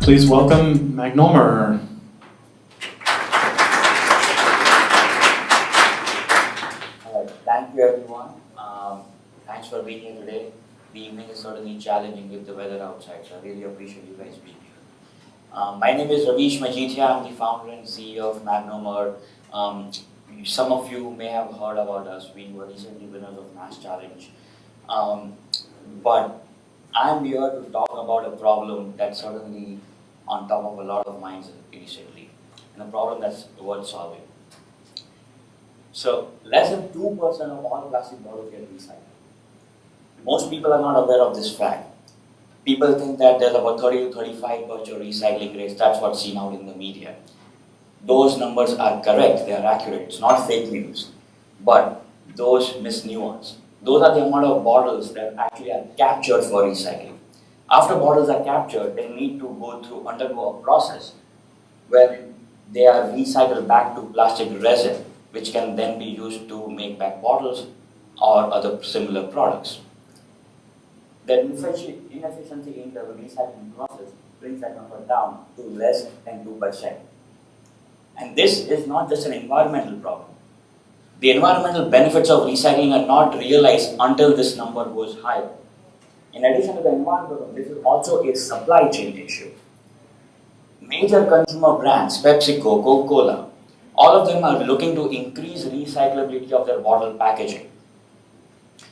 Please welcome Magnomer. Thank you everyone. Thanks for being here today. The evening is certainly challenging with the weather outside, so I really appreciate you guys being here. My name is Ravish Majithia. I'm the founder and CEO of Magnomer. Some of you may have heard about us. We were recently winners of Mass Challenge. But I'm here to talk about a problem that's certainly on top of a lot of minds recently, and a problem that's worth solving. So, less than 2% of all plastic bottles get recycled. Most people are not aware of this fact. People think that there's about 30 to 35% recycling rates. That's what's seen out in the media. Those numbers are correct, they are accurate. It's not fake news. But those miss nuance. Those are the amount of bottles that actually are captured for recycling. After bottles are captured, they need to undergo a process where they are recycled back to plastic resin, which can then be used to make back bottles or other similar products. The inefficiency in the recycling process brings that number down to less than 2%. And this is not just an environmental problem. The environmental benefits of recycling are not realized until this number goes higher. In addition to the environmental, this is also a supply chain issue. Major consumer brands, PepsiCo, Coca-Cola, all of them are looking to increase recyclability of their bottle packaging.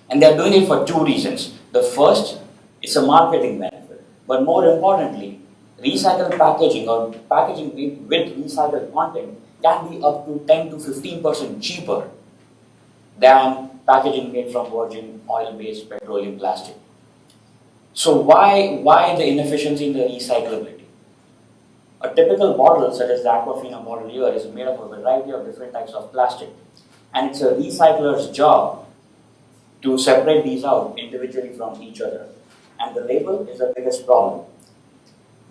And they are doing it for two reasons. The first is a marketing benefit, but more importantly, recycled packaging or packaging with recycled content can be up to 10 to 15% cheaper than packaging made from virgin oil-based petroleum plastic. So why the inefficiency in the recyclability? A typical bottle, such as the Aquafina bottle here, is made of a variety of different types of plastic. And it's a recycler's job to separate these out individually from each other. And the label is the biggest problem.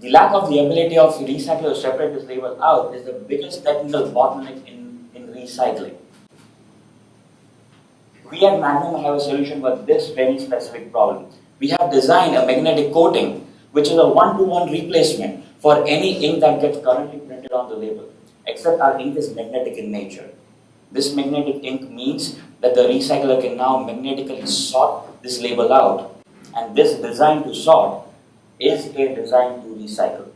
The lack of the ability of recyclers to separate this label out is the biggest technical bottleneck in recycling. We at Magnomer have a solution for this very specific problem. We have designed a magnetic coating, which is a one-to-one replacement for any ink that gets currently printed on the label, except our ink is magnetic in nature. This magnetic ink means that the recycler can now magnetically sort this label out, and this design to sort is a design to recycle.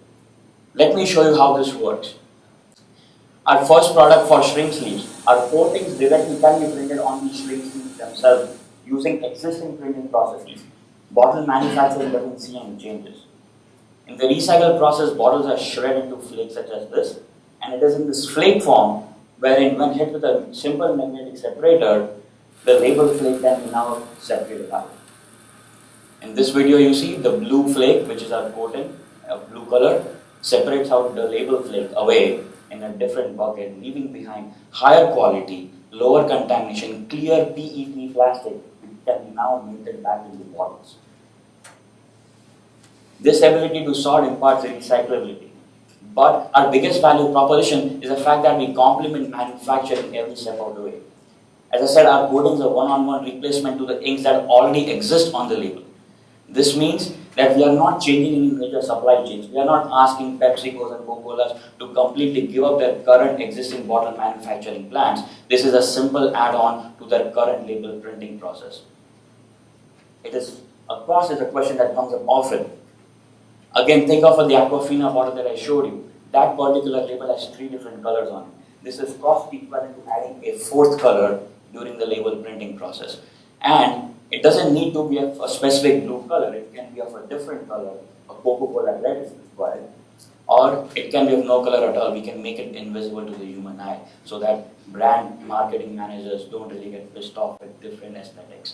Let me show you how this works. Our first product for shrink sleeves, our coatings directly can be printed on these shrink sleeves themselves using existing printing processes. Bottle manufacturing doesn't see any changes. In the recycle process, bottles are shredded into flakes such as this, and it is in this flake form wherein when hit with a simple magnetic separator, the label flake can be now separated out. In this video you see the blue flake, which is our coating of blue color, separates out the label flake away in a different bucket, leaving behind higher quality, lower contamination, clear PET plastic, which can be now minted back into bottles. This ability to sort imparts recyclability. But our biggest value proposition is the fact that we complement manufacturing every step of the way. As I said, our coatings are one-on-one replacement to the inks that already exist on the label. This means that we are not changing any major supply chains. We are not asking PepsiCos and Coca-Colas to completely give up their current existing bottle manufacturing plants. This is a simple add-on to their current label printing process. It is, of course, a question that comes up often. Again, think of the Aquafina bottle that I showed you. That particular label has 3 different colors on it. This is cost equivalent to adding a 4th color during the label printing process. And it doesn't need to be a specific blue color. It can be of a different color. A Coca-Cola red is required. Or it can be of no color at all. We can make it invisible to the human eye so that brand marketing managers don't really get pissed off with different aesthetics.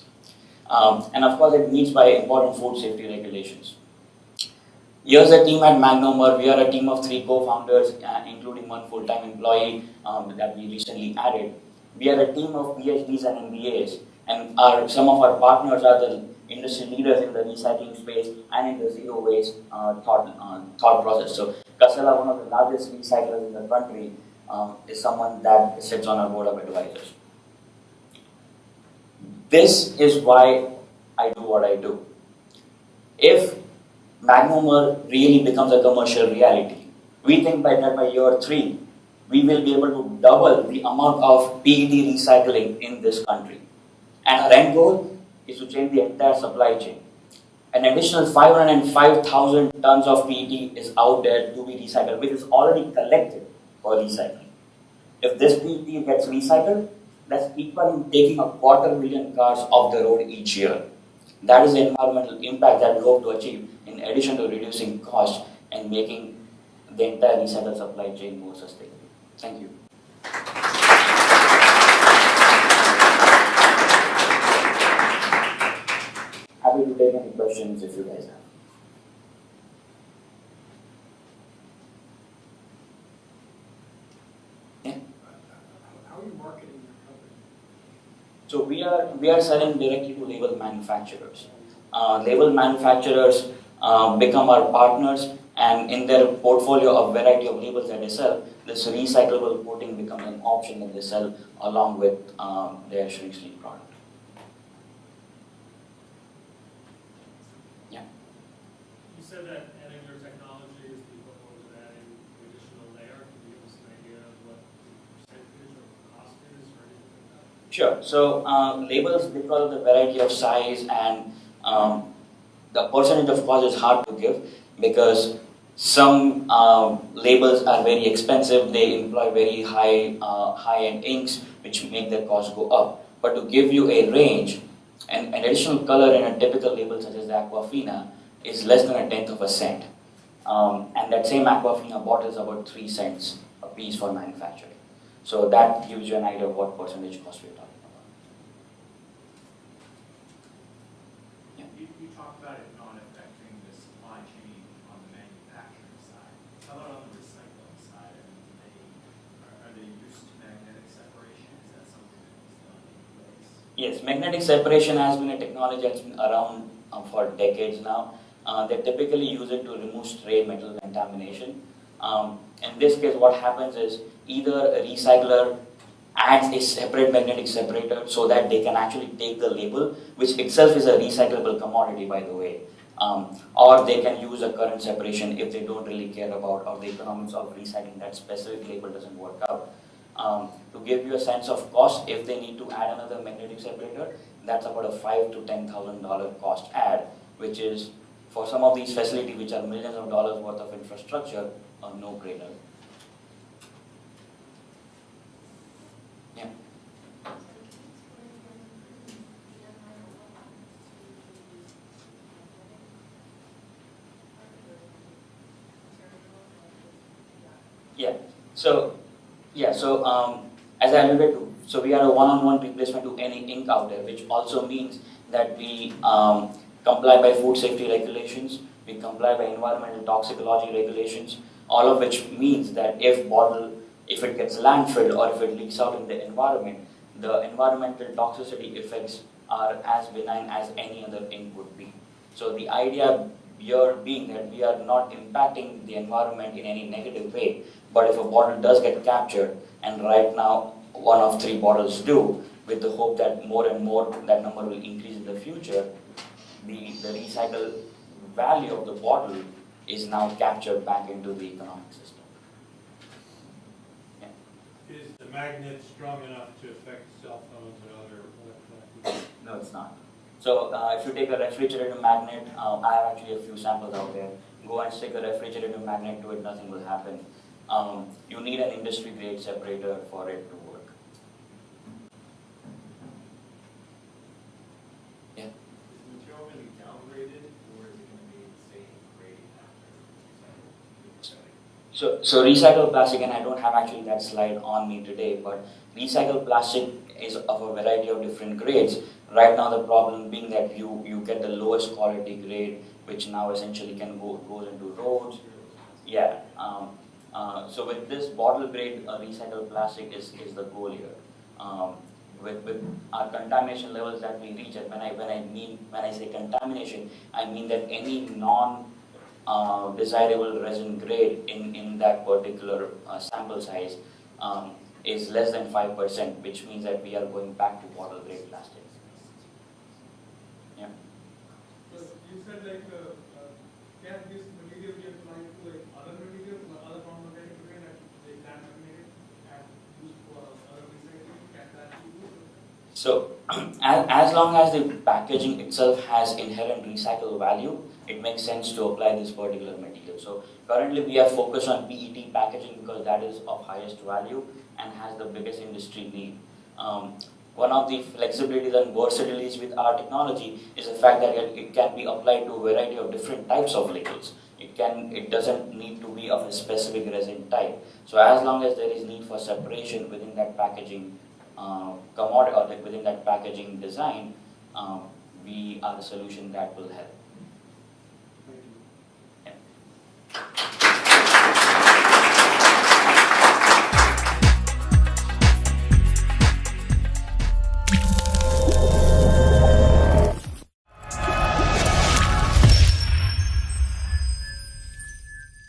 And of course, it meets by important food safety regulations. Here's the team at Magnomer. We are a team of 3 co-founders, including 1 full-time employee that we recently added. We are a team of PhDs and MBAs, and some of our partners are the industry leaders in the recycling space and in the zero waste thought process. So, Casella, one of the largest recyclers in the country, is someone that sits on our board of advisors. This is why I do what I do. If Magnomer really becomes a commercial reality. We think that by year 3, we will be able to double the amount of PET recycling in this country. And our end goal is to change the entire supply chain. An additional 505,000 tons of PET is out there to be recycled, which is already collected for recycling. If this PET gets recycled, that's equal to taking 250,000 cars off the road each year. That is the environmental impact that we hope to achieve, in addition to reducing cost and making the entire recycle supply chain more sustainable. Thank you. Happy to take any questions if you guys have. Yeah. How are you marketing your company? So we are selling directly to label manufacturers. Label manufacturers become our partners, and in their portfolio of variety of labels that they sell, this recyclable coating becomes an option that they sell along with their shrink sleeve product. Yeah. You said that adding your technology is the equivalent of adding an additional layer. Can you give us an idea of what the percentage or cost is or anything like that? Sure. So labels, because of the variety of size and the percentage of cost is hard to give, because some labels are very expensive. They employ very high-end inks, which make their cost go up. But to give you a range, an additional color in a typical label such as the Aquafina is less than 1/10 of a cent. And that same Aquafina bottle is about 3 cents a piece for manufacturing. So that gives you an idea of what percentage cost we're talking about. Yeah. You talked about it not affecting the supply chain on the manufacturing side. How about on the recycling side? I mean, are they used to magnetic separation? Is that something that is done in place? Yes, magnetic separation has been a technology that's been around for decades now. They typically use it to remove stray metal contamination. In this case, what happens is either a recycler adds a separate magnetic separator so that they can actually take the label, which itself is a recyclable commodity, by the way, or they can use a current separation if they don't really care about, or the economics of recycling that specific label doesn't work out. To give you a sense of cost, if they need to add another magnetic separator, that's about a $5,000 to $10,000 cost add, which is, for some of these facilities, which are millions of dollars worth of infrastructure, a no-brainer. Yeah. So as I alluded to, so we are a one-on-one replacement to any ink out there, which also means that we comply by food safety regulations, we comply by environmental toxicology regulations, all of which means that if it gets landfilled or if it leaks out in the environment, the environmental toxicity effects are as benign as any other ink would be. So the idea here being that we are not impacting the environment in any negative way, but if a bottle does get captured, and right now 1 of 3 bottles do, with the hope that more and more that number will increase in the future, the recycle value of the bottle is now captured back into the economic system. Yeah. Is the magnet strong enough to affect cell phones and other electronic devices? No, it's not. So if you take a refrigerator magnet, I have actually a few samples out there. Go and stick a refrigerator magnet to it, nothing will happen. You need an industry grade separator for it to work. Yeah. Is the material going to be downgraded, or is it going to be the same grade after recycling? So recycled plastic, and I don't have actually that slide on me today, but recycled plastic is of a variety of different grades. Right now the problem being that you get the lowest quality grade, which now essentially goes into roads. Yeah. So with this bottle grade recycled plastic is the goal here. With our contamination levels that we reach, and when I say contamination, I mean that any desirable resin grade in that particular sample size is less than 5%, which means that we are going back to bottle grade plastic. Yeah. So you said like can this material be applied to like other material, other form of organic material that they can laminate and used for other recycling? Can that be used? So, as long as the packaging itself has inherent recyclable value, it makes sense to apply this particular material. So, currently we are focused on PET packaging because that is of highest value and has the biggest industry need. One of the flexibilities and versatilities with our technology is the fact that it can be applied to a variety of different types of liquids. It doesn't need to be of a specific resin type. So, as long as there is need for separation within that packaging commodity or like within that packaging design, we are the solution that will help. Thank you. Yeah.